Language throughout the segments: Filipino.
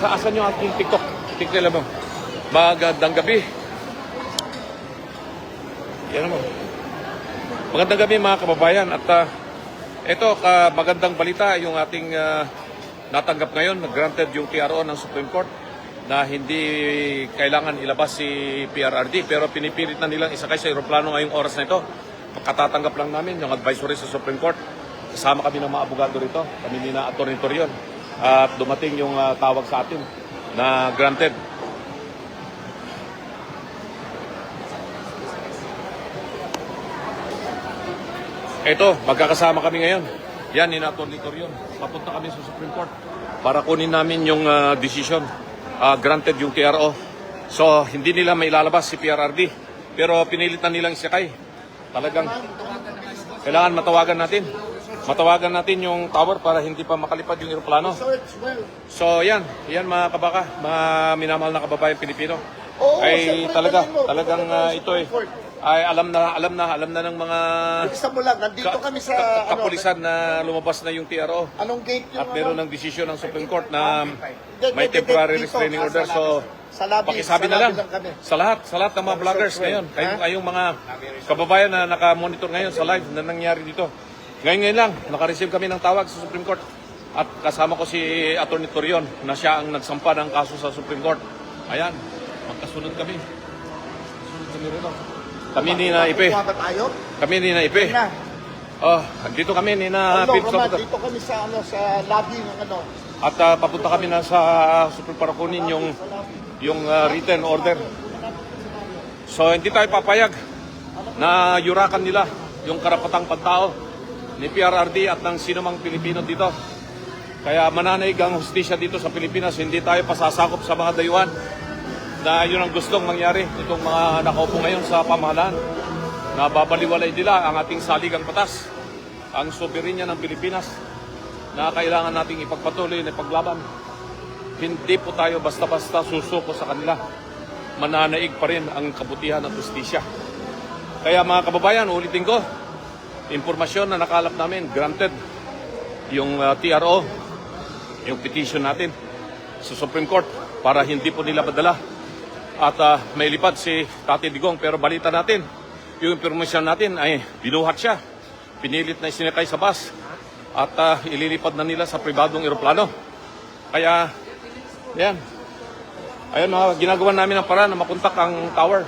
Saan yung ating TikTok? TikTok nila mo. Magandang gabi. Yan mo. Magandang gabi mga kababayan. At ito, magandang balita yung ating natanggap ngayon. Granted yung TRO ng Supreme Court na hindi kailangan ilabas si PRRD. Pero pinipilit na nilang isakay sa aeroplano ngayong oras na ito. Makatatanggap lang namin yung advisory sa Supreme Court. Kasama kami ng mga abogado rito. Kami ni na Atty. Torion. At dumating yung tawag sa atin na granted. Ito, magkakasama kami ngayon. Yan, ni Atty. Torion. Papunta kami sa Supreme Court para kunin namin yung decision. Granted yung TRO. So, hindi nila may lalabas si PRRD. Pero pinilitan nilang isakay. Talagang kailangan matawagan natin. Matawagan natin yung tower para hindi pa makalipad yung eroplano. So yan mga kabaka, mga minamahal na kababayan Pilipino. Ay talagang ito ay alam na ng mga Isa mo lang, nandito kami sa kapulisan na lumabas na yung TRO. Anong gate yung At meron ng desisyon ng Supreme Court na may temporary restraining order. So pakisabi na lang sa lahat ng mga vloggers ngayon, kayong mga kababayan na nakamonitor ngayon sa live na nangyari dito. Ngayon lang, naka-receive kami ng tawag sa Supreme Court at kasama ko si Atty. Torion na siya ang nagsampa ng kaso sa Supreme Court. Ayan, magkasunod kami. Kasunod kami rito. Kami ni na Ipe. Kami ni na Ipe. Oh, dito kami ni na Pip. Dito kami sa lobby ng At papunta kami na sa Supreme para kunin yung written order. So hindi tayo papayag na yurakan nila yung karapatang pantao ni PRRD at ng sinumang Pilipino dito. Kaya mananaig ang hustisya dito sa Pilipinas. Hindi tayo pasasakop sa mga dayuhan na yun ang gustong mangyari itong mga nakaupo ngayon sa pamahalaan na babaliwalay nila ang ating saligang batas, ang soberenya ng Pilipinas na kailangan nating ipagpatuloy na ipaglaban. Hindi po tayo basta-basta susuko sa kanila. Mananaig pa rin ang kabutihan at hustisya. Kaya mga kababayan, ulitin ko, impormasyon na nakalap namin, granted yung TRO, yung petition natin sa Supreme Court para hindi po nila madala at may lipad si Tati Digong. Pero balita natin, yung impormasyon natin ay binuhat siya, pinilit na isinakay sa bus at ililipad na nila sa pribadong eroplano. Kaya yan, ayun mga ginagawa namin ng paraan na makontak ang tower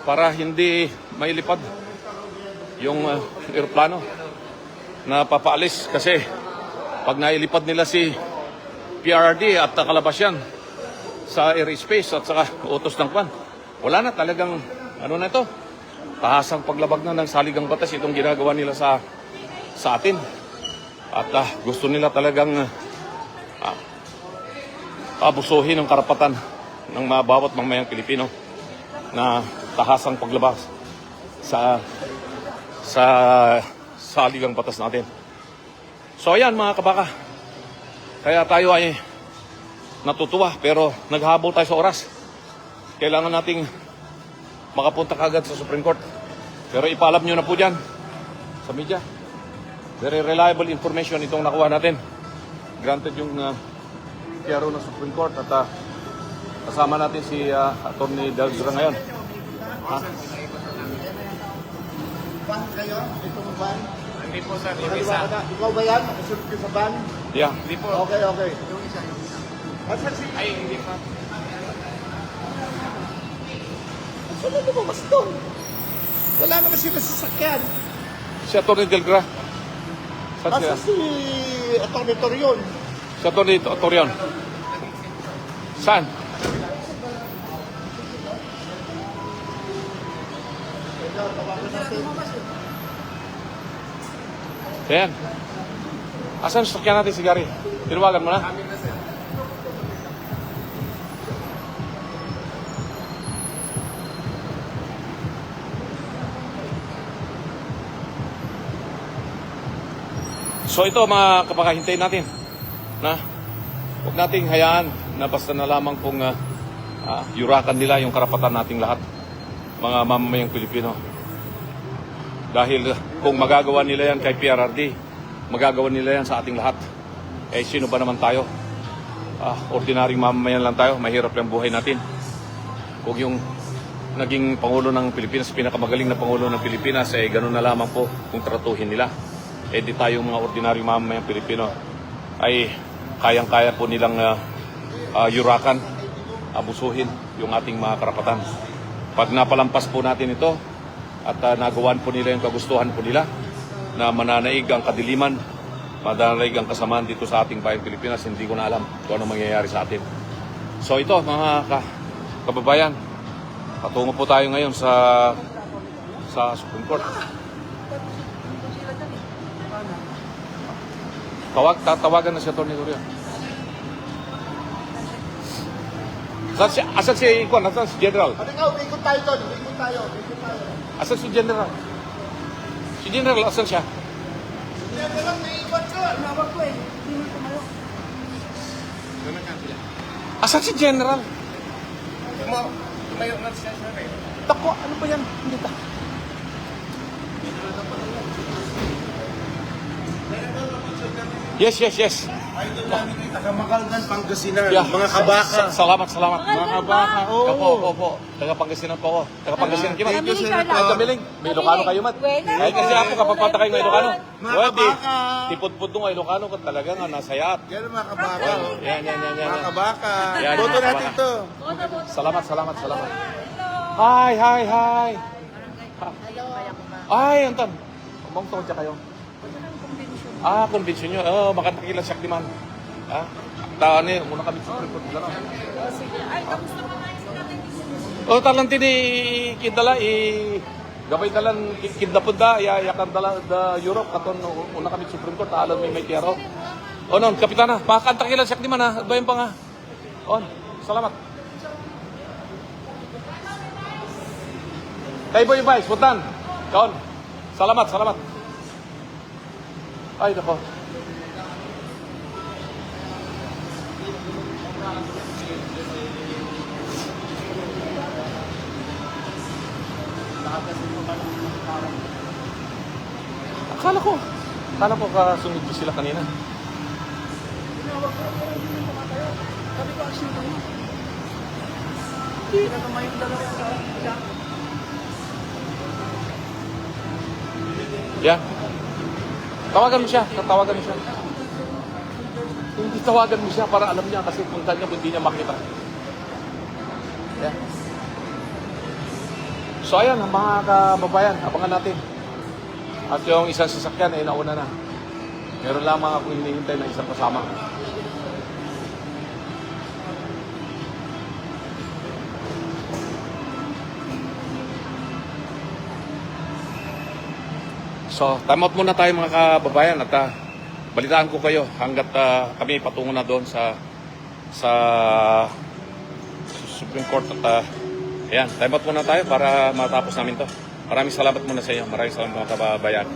para hindi mailipad yung eroplano na papaalis kasi pag nailipad nila si PRRD at nakalabas yan sa airspace at saka utos ng kwan, wala na talagang na ito, tahasang paglabag na ng saligang batas itong ginagawa nila sa atin. At gusto nila talagang abusuhin ang karapatan ng mga bawat mamamayang Pilipino na tahasang paglabas sa saligang batas natin. So ayan mga kabaka, kaya tayo ay natutuwa pero naghabol tayo sa oras. Kailangan nating makapunta kagad sa Supreme Court. Pero ipaalam nyo na po dyan sa media. Very reliable information itong nakuha natin. Granted yung TRO ng Supreme Court at kasama natin si Atty. Delgado ngayon. Van kayo? Itong van? Hindi po sir, yung isa. Ikaw ba yan? Nakasunod ka sa van? Yeah. Hindi po. Okay. Yung isa. Ay, hindi po. Saan na lumabas doon? Wala naman sila sasakyan. Si Atty. Delgado. Saan Asa siya? si Atty. Torion? Si Atty. Torion. Saan? Ayan. Asan sasakyan natin si Gary? Tinawagan mo na? So ito mga kapakahintay natin na huwag nating hayaan na basta na lamang kung yurakan nila yung karapatan nating lahat, mga mamamayang Pilipino. Dahil kung magagawa nila yan kay PRRD, magagawa nila yan sa ating lahat. Eh sino ba naman tayo ordinaryong mamamayan lang tayo, mahirap yung buhay natin. Kung yung naging Pangulo ng Pilipinas, pinakamagaling na Pangulo ng Pilipinas, ganun na lamang po kung tratuhin nila. Di tayong mga ordinaryong mamamayang Pilipino ay kayang-kaya po nilang yurakan, abusuhin yung ating mga karapatan. Pag napalampas po natin ito at nagawan po nila yung kagustuhan po nila na mananaig ang kadiliman, mananaig ang kasamaan dito sa ating bayang Pilipinas, hindi ko na alam kung ano mangyayari sa atin. So ito mga kababayan, patungo po tayo ngayon sa Supreme Court. Tatawagan na si Atty. Gloria. Asan si Ikon? Asan si General? Ikaw, ikot tayo doon. Ikot tayo. Asan si General? Si General, asan siya? Hindi na lang, naiiwan ko. Nawag ko eh. Hindi mo tumayo. Asan si General? Tumayo na siya sir eh. Tako, ano ba yan? Hindi ta. Yes. Idol namin kayo, taga-Makaldan, Pangasinan. Yeah. Mga kabaka. Salamat. Mga kabaka, oo. Opo. Taga-Pangasinan po ako. Taga-Pangasinan kayo. Thank you, Senator. Ay, kamiling. May Ilocano kayo, Mat. Ay, kasi ako kapapata kayo ng Ilocano. Mga kabaka. Tipod-pod nung Ilocano ko talaga nga nasayat. Yan ang mga kabaka. Yan. Mga kabaka. Yan, Boto mga natin kabaka. to. Salamat. Hi. Ay, antan. Umang tawad siya kayo. Convention nyo. Makatakilan siya di man. Taan eh, muna kami sa Supreme Court. Gano'n. Talang tini kidala gabay talan kidnapod da yakan dala da Europe katon una kami sa Supreme Court alam may tiyaro. Non, kapitana, makatakilan siya di man ha. Bayan pa nga. Salamat. Kay Boy Vice, putan. Kaon. Salamat. Ay, nako. Akala ko kasunod sila kanina. Yan. Tawagan mo siya. Hindi tawagan mo siya para alam niya kasi punta niya hindi niya makita. Yeah. So ayan, mga kababayan, abangan natin. At yung isang sasakyan ay nauna na. Meron lamang ako hinihintay na isang kasama. So, time out muna tayo mga kababayan at balitaan ko kayo hanggat kami patungo na doon sa Supreme Court at ayan, time out muna tayo para matapos namin to. Maraming salamat muna sa inyo. Maraming salamat mga kababayan.